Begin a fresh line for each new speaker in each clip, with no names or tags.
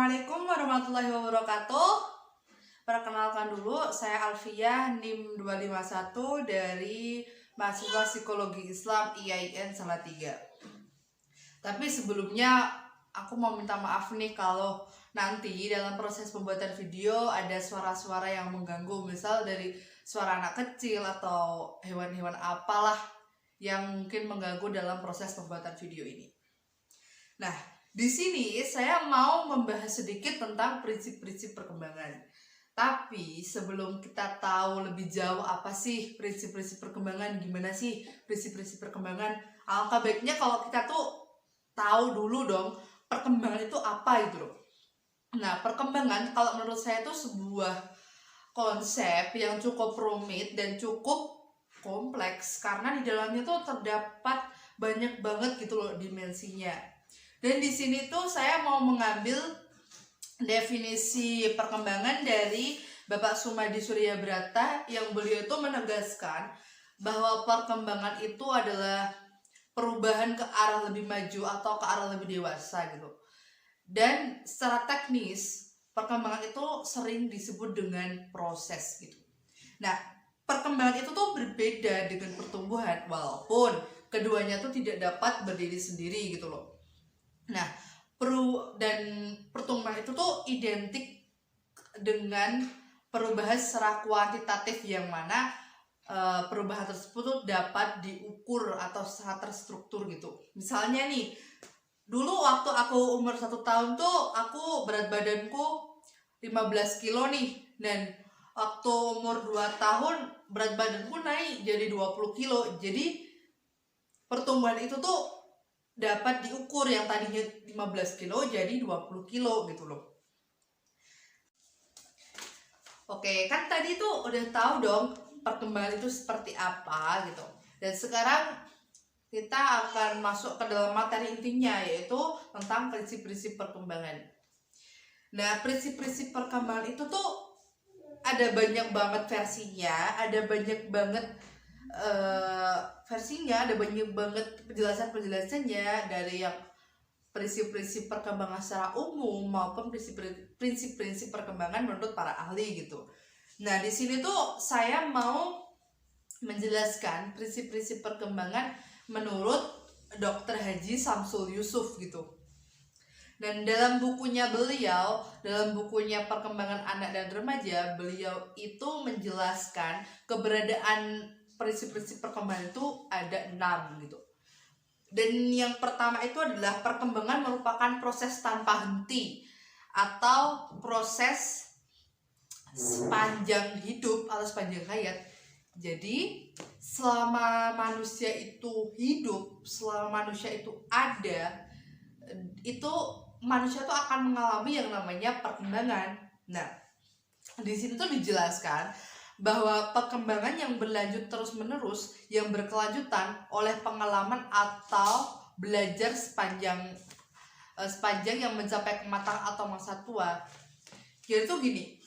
Assalamualaikum warahmatullahi wabarakatuh. Perkenalkan dulu, saya Alfiah, NIM 251 dari mahasiswa Psikologi Islam IAIN Salatiga. Tapi sebelumnya aku mau minta maaf nih kalau nanti dalam proses pembuatan video ada suara-suara yang mengganggu, misal dari suara anak kecil atau hewan-hewan apalah yang mungkin mengganggu dalam proses pembuatan video ini. Nah, di sini saya mau membahas sedikit tentang prinsip-prinsip perkembangan. Tapi sebelum kita tahu lebih jauh apa sih prinsip-prinsip perkembangan, gimana sih prinsip-prinsip perkembangan, alangkah baiknya kalau kita tuh tahu dulu dong perkembangan itu apa gitu loh. Nah, perkembangan kalau menurut saya itu sebuah konsep yang cukup rumit dan cukup kompleks karena di dalamnya tuh terdapat banyak banget gitu loh dimensinya. Dan di sini tuh saya mau mengambil definisi perkembangan dari Bapak Sumadi Suryabrata yang beliau itu menegaskan bahwa perkembangan itu adalah perubahan ke arah lebih maju atau ke arah lebih dewasa gitu. Dan secara teknis perkembangan itu sering disebut dengan proses gitu. Nah, perkembangan itu tuh berbeda dengan pertumbuhan walaupun keduanya tuh tidak dapat berdiri sendiri gitu loh. Nah, pertumbuhan itu tuh identik dengan perubahan secara kuantitatif yang mana perubahan tersebut tuh dapat diukur atau secara terstruktur gitu. Misalnya nih, dulu waktu aku umur 1 tahun tuh aku berat badanku 15 kilo nih, dan waktu umur 2 tahun berat badanku naik jadi 20 kilo. Jadi pertumbuhan itu tuh dapat diukur, yang tadinya 15 kilo jadi 20 kilo gitu loh. Oke, kan tadi tuh udah tahu dong perkembangan itu seperti apa gitu. Dan sekarang kita akan masuk ke dalam materi intinya, yaitu tentang prinsip-prinsip perkembangan. Nah, prinsip-prinsip perkembangan itu tuh ada banyak banget versinya, ada banyak banget versinya, ada banyak banget penjelasannya, dari yang prinsip-prinsip perkembangan secara umum maupun prinsip-prinsip perkembangan menurut para ahli gitu. Nah, di sini tuh saya mau menjelaskan prinsip-prinsip perkembangan menurut Dr. Haji Samsul Yusuf gitu. Dan dalam bukunya beliau, dalam bukunya Perkembangan Anak dan Remaja, beliau itu menjelaskan keberadaan prinsip-prinsip perkembangan itu ada 6 gitu. Dan yang pertama itu adalah perkembangan merupakan proses tanpa henti atau proses sepanjang hidup atau sepanjang hayat. Jadi selama manusia itu hidup, selama manusia itu ada, itu manusia itu akan mengalami yang namanya perkembangan. Nah, di sini tuh dijelaskan bahwa perkembangan yang berlanjut terus-menerus, yang berkelanjutan oleh pengalaman atau belajar sepanjang yang mencapai kematangan atau masa tua. Jadi tuh gini,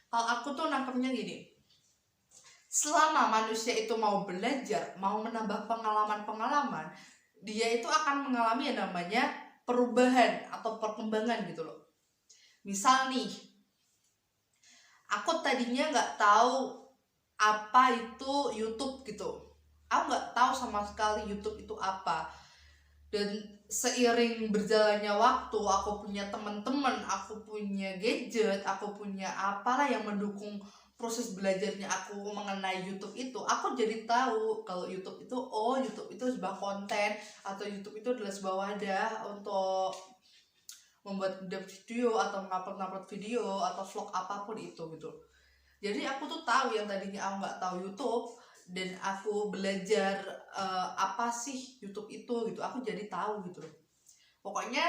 kalau aku tuh nangkepnya gini, selama manusia itu mau belajar, mau menambah pengalaman-pengalaman, dia itu akan mengalami yang namanya perubahan atau perkembangan gitu loh. Misal nih, aku tadinya nggak tahu apa itu YouTube gitu. Aku nggak tahu sama sekali YouTube itu apa. Dan seiring berjalannya waktu, aku punya teman-teman, aku punya gadget, aku punya apalah yang mendukung proses belajarnya aku mengenai YouTube itu. Aku jadi tahu kalau YouTube itu, YouTube itu sebuah konten, atau YouTube itu adalah sebuah wadah untuk membuat video atau ngupload video atau vlog apapun itu gitu. Jadi aku tuh tahu yang tadinya aku nggak tahu YouTube, dan aku belajar apa sih YouTube itu gitu. Aku jadi tahu gitu loh. Pokoknya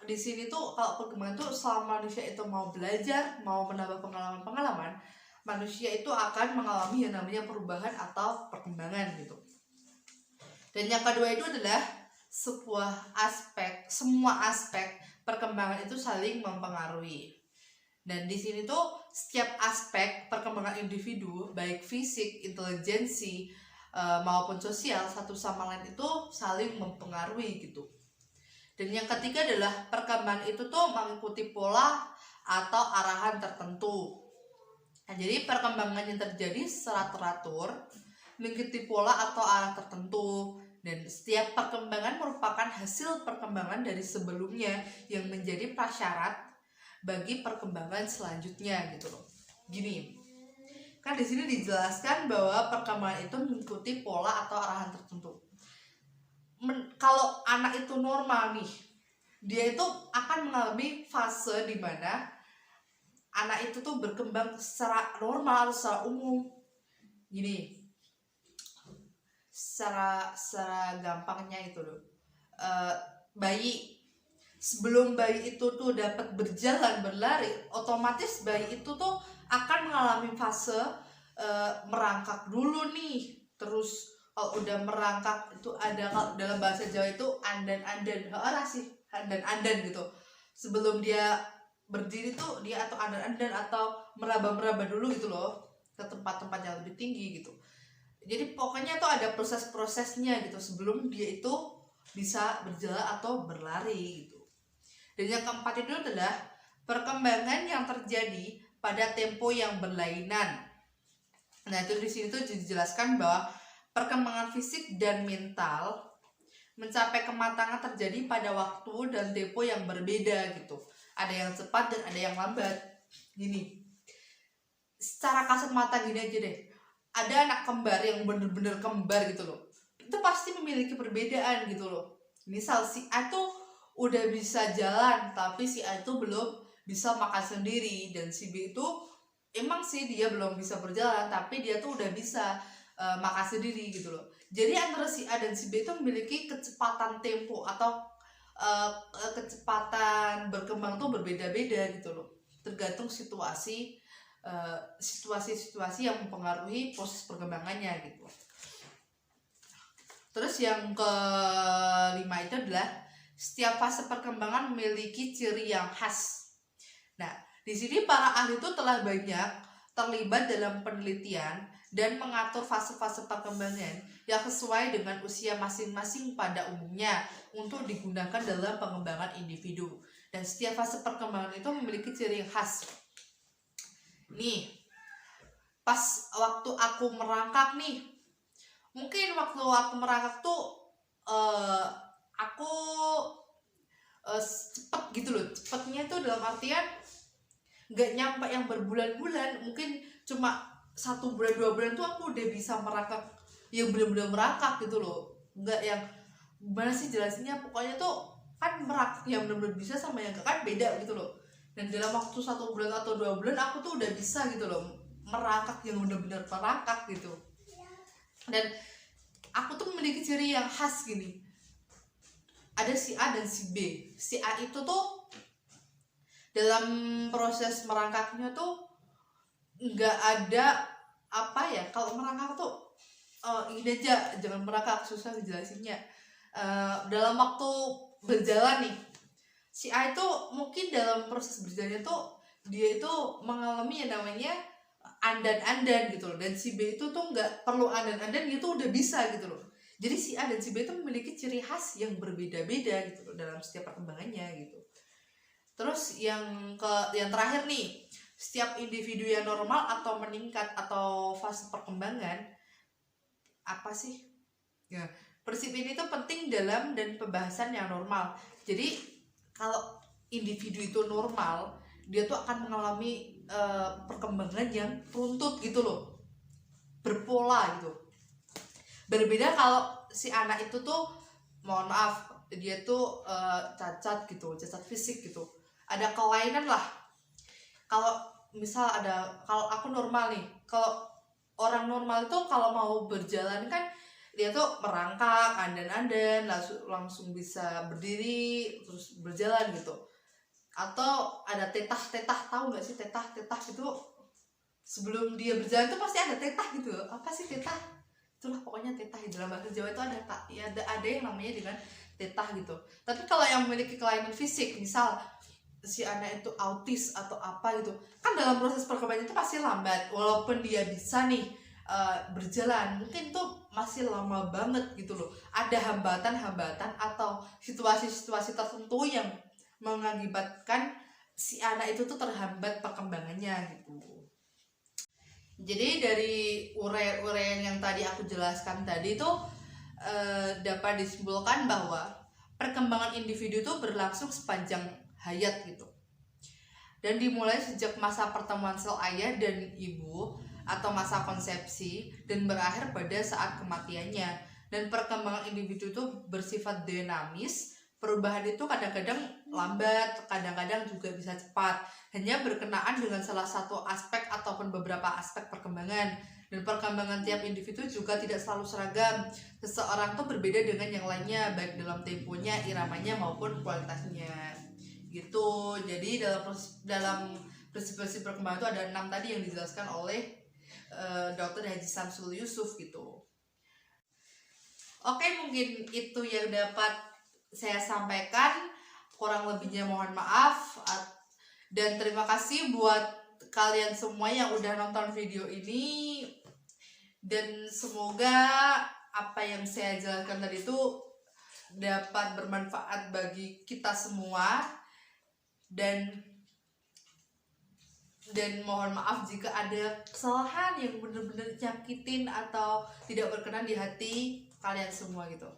di sini tuh kalau perkembangan tuh selama manusia itu mau belajar, mau menambah pengalaman-pengalaman, manusia itu akan mengalami yang namanya perubahan atau perkembangan gitu. Dan yang kedua itu adalah semua aspek perkembangan itu saling mempengaruhi. Dan di sini tuh setiap aspek perkembangan individu, baik fisik, intelijensi maupun sosial, satu sama lain itu saling mempengaruhi gitu. Dan yang ketiga adalah perkembangan itu tuh mengikuti pola atau arahan tertentu. Nah, jadi perkembangan yang terjadi secara teratur, mengikuti pola atau arah tertentu, dan setiap perkembangan merupakan hasil perkembangan dari sebelumnya yang menjadi prasyarat bagi perkembangan selanjutnya gitu loh. Gini, kan di sini dijelaskan bahwa perkembangan itu mengikuti pola atau arahan tertentu. Kalau anak itu normal nih, dia itu akan mengalami fase di mana anak itu tuh berkembang secara normal, secara umum. Gini, secara gampangnya itu loh, bayi sebelum bayi itu tuh dapat berjalan berlari, otomatis bayi itu tuh akan mengalami fase merangkak dulu nih. Terus kalau udah merangkak itu ada, kalau dalam bahasa Jawa itu andan gitu. Sebelum dia berdiri tuh dia atau andan atau meraba dulu gitu loh ke tempat-tempat yang lebih tinggi gitu. Jadi pokoknya tuh ada proses-prosesnya gitu sebelum dia itu bisa berjalan atau berlari gitu. Dan yang keempat itu adalah perkembangan yang terjadi pada tempo yang berlainan. Nah, itu di sini tuh dijelaskan bahwa perkembangan fisik dan mental mencapai kematangan terjadi pada waktu dan tempo yang berbeda gitu. Ada yang cepat dan ada yang lambat. Gini, secara kasat mata gini aja deh, ada anak kembar yang bener-bener kembar gitu loh, itu pasti memiliki perbedaan gitu loh. Misal si A tuh udah bisa jalan tapi si A itu belum bisa makan sendiri, dan si B itu emang sih dia belum bisa berjalan tapi dia tuh udah bisa makan sendiri gitu loh. Jadi antara si A dan si B itu memiliki kecepatan tempo atau kecepatan berkembang tuh berbeda-beda gitu loh, tergantung situasi yang mempengaruhi proses perkembangannya gitu. Terus yang kelima itu adalah setiap fase perkembangan memiliki ciri yang khas. Nah, di sini para ahli itu telah banyak terlibat dalam penelitian dan mengatur fase-fase perkembangan yang sesuai dengan usia masing-masing pada umumnya untuk digunakan dalam pengembangan individu. Dan setiap fase perkembangan itu memiliki ciri yang khas. Nih, pas waktu aku merangkak nih, mungkin waktu aku merangkak tuh aku cepet gitu loh. Cepetnya tuh dalam artian nggak nyampe yang berbulan-bulan, mungkin cuma 1 bulan 2 bulan tuh aku udah bisa merangkak yang benar-benar merangkak gitu loh. Nggak yang gimana sih jelasinnya, pokoknya tuh kan merangkak yang benar-benar bisa sama yang kan beda gitu loh. Dan dalam waktu 1 bulan atau 2 bulan aku tuh udah bisa gitu loh merangkak yang benar-benar merangkak gitu. Dan aku tuh memiliki ciri yang khas gini, ada si A dan si B. Si A itu tuh dalam proses merangkaknya tuh nggak ada apa ya, kalau merangkak tuh ini aja, jangan merangkak, susah ngejelasinnya. Dalam waktu berjalan nih, si A itu mungkin dalam proses berjalannya tuh dia itu mengalami yang namanya andan-andan gitu loh, dan si B itu tuh nggak perlu andan-andan, dia tuh udah bisa gitu loh. Jadi si A dan si B itu memiliki ciri khas yang berbeda-beda gitu loh dalam setiap perkembangannya gitu. Terus yang terakhir nih, setiap individu yang normal atau meningkat atau fase perkembangan apa sih? Ya, prinsip ini tuh penting dalam dan pembahasan yang normal. Jadi kalau individu itu normal, dia tuh akan mengalami perkembangan yang runtut gitu loh, berpola gitu. Berbeda kalau si anak itu tuh, mohon maaf, dia tuh cacat gitu, cacat fisik gitu, ada kelainan lah. Kalau misal kalau aku normal nih, kalau orang normal itu kalau mau berjalan kan dia tuh merangkak, andan-andan, langsung bisa berdiri terus berjalan gitu. Atau ada tetah, tahu nggak sih tetah itu, sebelum dia berjalan tuh pasti ada tetah gitu. Apa sih tetah? Itulah pokoknya tetah. Dalam bahasa Jawa itu ada yang namanya dengan tetah gitu. Tapi kalau yang memiliki kelainan fisik, misal si anak itu autis atau apa gitu, kan dalam proses perkembangan itu pasti lambat. Walaupun dia bisa nih berjalan, mungkin tuh masih lama banget gitu loh. Ada hambatan-hambatan atau situasi-situasi tertentu yang mengakibatkan si anak itu tuh terhambat perkembangannya gitu. Jadi dari uraian yang tadi aku jelaskan tadi tuh dapat disimpulkan bahwa perkembangan individu itu berlangsung sepanjang hayat gitu, dan dimulai sejak masa pertemuan sel ayah dan ibu atau masa konsepsi dan berakhir pada saat kematiannya. Dan perkembangan individu itu bersifat dinamis, perubahan itu kadang-kadang lambat, kadang-kadang juga bisa cepat, hanya berkenaan dengan salah satu aspek ataupun beberapa aspek perkembangan. Dan perkembangan tiap individu juga tidak selalu seragam. Seseorang tuh berbeda dengan yang lainnya, baik dalam temponya, iramanya maupun kualitasnya gitu. Jadi dalam prinsip-prinsip perkembangan itu ada 6 tadi yang dijelaskan oleh Dr. Haji Samsul Yusuf gitu. Oke, mungkin itu yang dapat saya sampaikan. Kurang lebihnya mohon maaf, dan terima kasih buat kalian semua yang udah nonton video ini, dan semoga apa yang saya jelaskan tadi itu dapat bermanfaat bagi kita semua, dan mohon maaf jika ada kesalahan yang benar-benar nyakitin atau tidak berkenan di hati kalian semua gitu.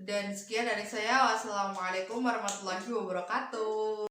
Dan sekian dari saya, wassalamualaikum warahmatullahi wabarakatuh.